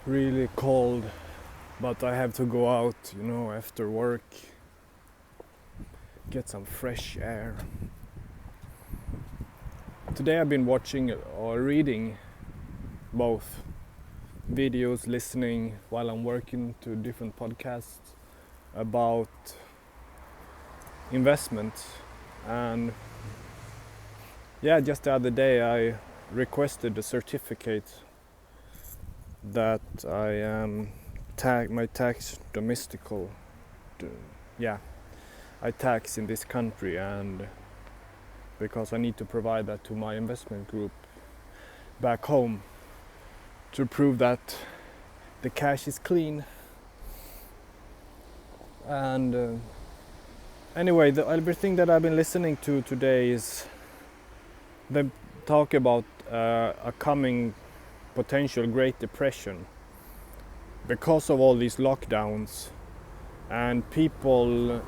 really cold, but I have to go out, after work, get some fresh air. Today I've been watching or reading both videos, listening while I'm working to different podcasts about investment. And just the other day I requested a certificate that I am my tax domestical. I tax in this country, and because I need to provide that to my investment group back home to prove that the cash is clean. And anyway, everything that I've been listening to today is them talk about a coming potential Great Depression because of all these lockdowns and people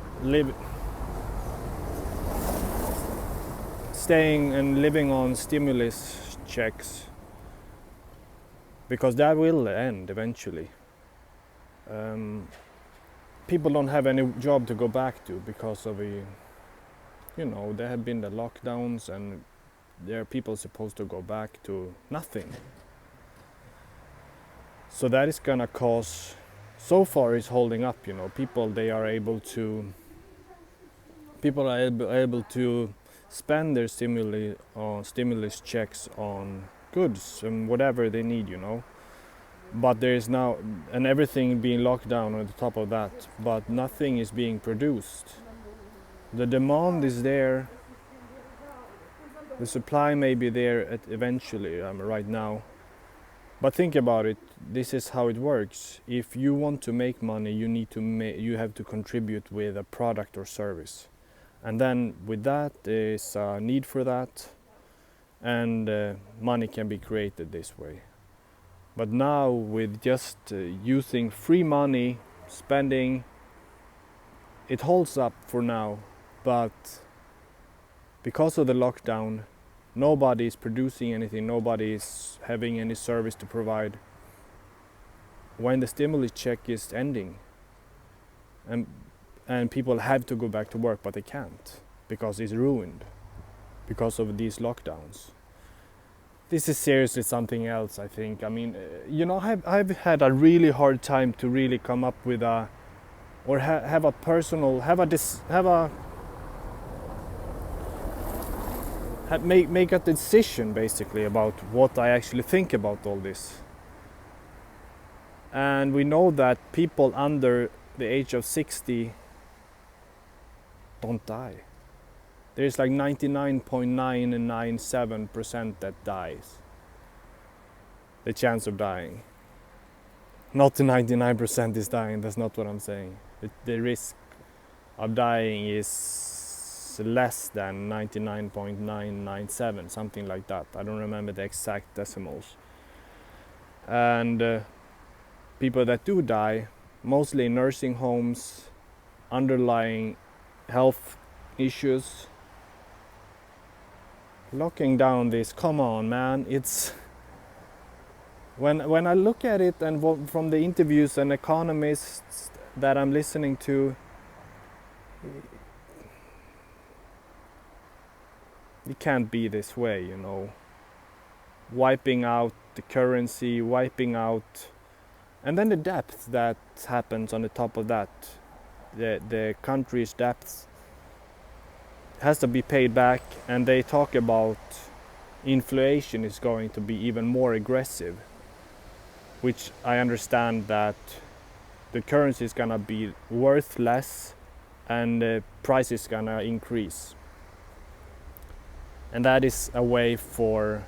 staying and living on stimulus checks, because that will end eventually. People don't have any job to go back to because of there have been the lockdowns, and there are people supposed to go back to nothing. So that is gonna cause, so far is holding up, people are able to spend their stimulus checks on goods and whatever they need, But there is now, and everything being locked down on the top of that, but nothing is being produced. The demand is there, the supply may be there eventually, right now. But think about it, this is how it works. If you want to make money, you have to contribute with a product or service. And then with that, there is a need for that, and money can be created this way. But now with just using free money, spending, it holds up for now. But because of the lockdown, nobody is producing anything, nobody is having any service to provide. When the stimulus check is ending, and people have to go back to work, but they can't because it's ruined because of these lockdowns. This is seriously something else, I think. I've had a really hard time to really come up with make a decision basically about what I actually think about all this. And we know that people under the age of 60 don't die. There's like 99.997% that dies. The chance of dying. Not the 99% is dying, that's not what I'm saying. The risk of dying is less than 99.997, something like that. I don't remember the exact decimals. And people that do die, mostly in nursing homes, underlying health issues. Locking down this, come on man, it's when I look at it, and from the interviews and economists that I'm listening to, it can't be this way, wiping out the currency, wiping out, and then the debt that happens on the top of that, the country's debts has to be paid back, and they talk about inflation is going to be even more aggressive, which I understand that the currency is gonna be worth less and the price is gonna increase. And that is a way for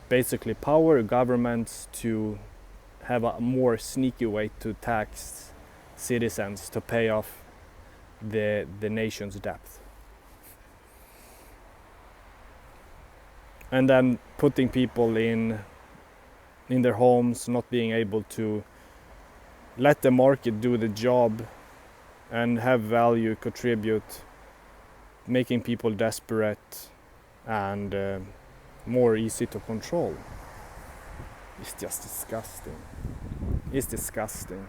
basically power governments to have a more sneaky way to tax citizens to pay off the nation's debt. And then putting people in their homes, not being able to let the market do the job and have value contribute, making people desperate and more easy to control. It's just disgusting. It's disgusting.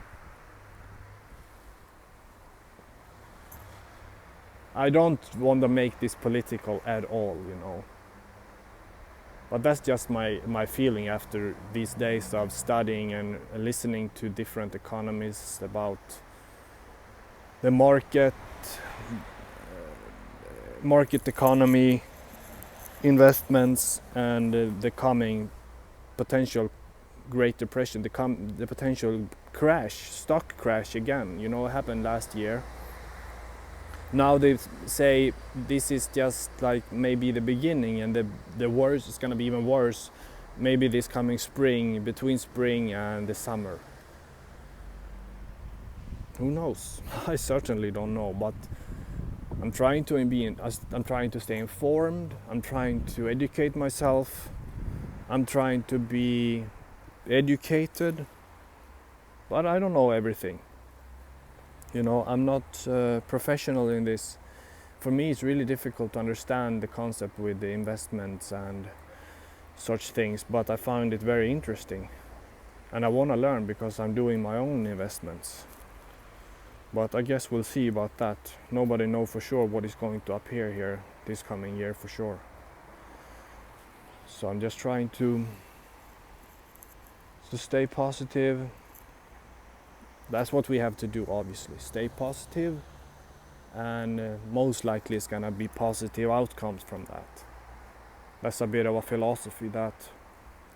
I don't want to make this political at all, you know. But that's just my feeling after these days of studying and listening to different economists about the market economy, investments, and the coming potential Great Depression, the potential stock crash again. You know, it happened last year. Now they say this is just like maybe the beginning, and the worst is going to be even worse maybe this coming spring, between spring and the summer. Who knows? I certainly don't know, but I'm trying to stay informed. I'm trying to educate myself. I'm trying to be educated, but I don't know everything. You know, I'm not professional in this. For me, it's really difficult to understand the concept with the investments and such things, but I find it very interesting. And I want to learn because I'm doing my own investments. But I guess we'll see about that. Nobody knows for sure what is going to appear here this coming year for sure. So I'm just trying to stay positive. That's what we have to do, obviously. Stay positive, and most likely it's gonna be positive outcomes from that. That's a bit of a philosophy, that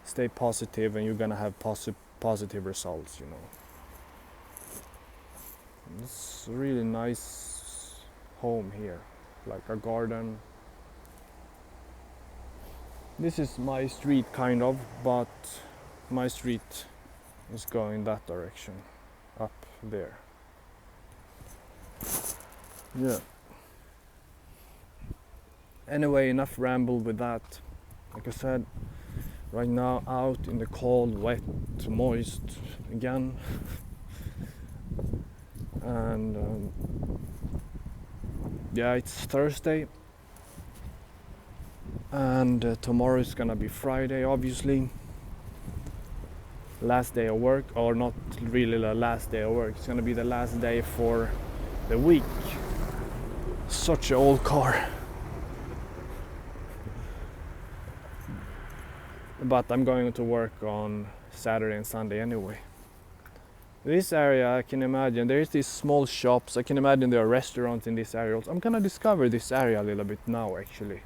stay positive and you're gonna have positive results, you know. It's a really nice home here, like a garden. This is my street kind of, but my street is going that direction. Up there. Yeah. Anyway, enough ramble with that. Like I said, right now out in the cold, wet, moist again. And yeah, it's Thursday. And tomorrow is gonna be Friday, obviously. Last day of work, or not really the last day of work, it's gonna be the last day for the week. Such an old car. But I'm going to work on Saturday and Sunday anyway. This area, I can imagine, there's these small shops, I can imagine there are restaurants in this area. I'm gonna discover this area a little bit now actually.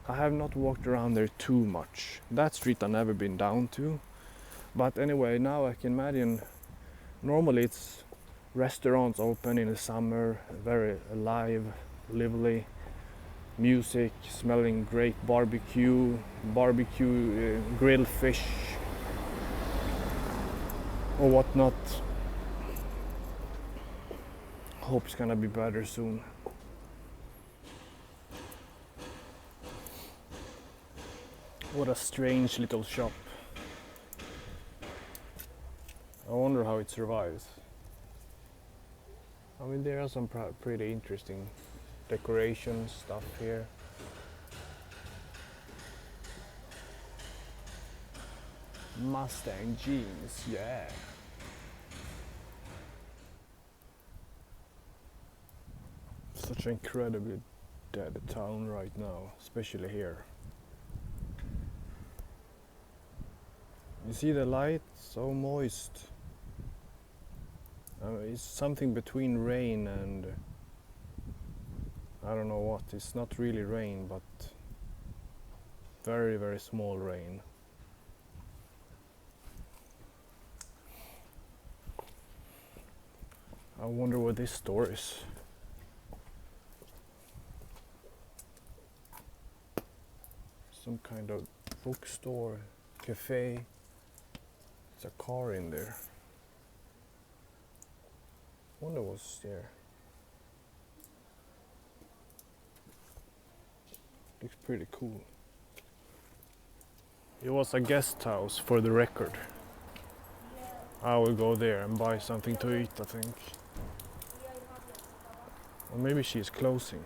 I have not walked around there too much. That street I've never been down to. But anyway, now I can imagine, normally it's restaurants open in the summer, very alive, lively, music, smelling great barbecue, grilled fish, or whatnot. Hope it's gonna be better soon. What a strange little shop. I wonder how it survives. I mean, there are some pretty interesting decoration stuff here. Mustang jeans, yeah. Such an incredibly dead town right now, especially here. You see the light? So moist. It's something between rain and I don't know what. It's not really rain, but very, very small rain. I wonder what this store is. Some kind of bookstore, cafe. There's a car in there. Wonder what's there. Looks pretty cool. It was a guest house, for the record. I will go there and buy something to eat, I think. Or maybe she's closing.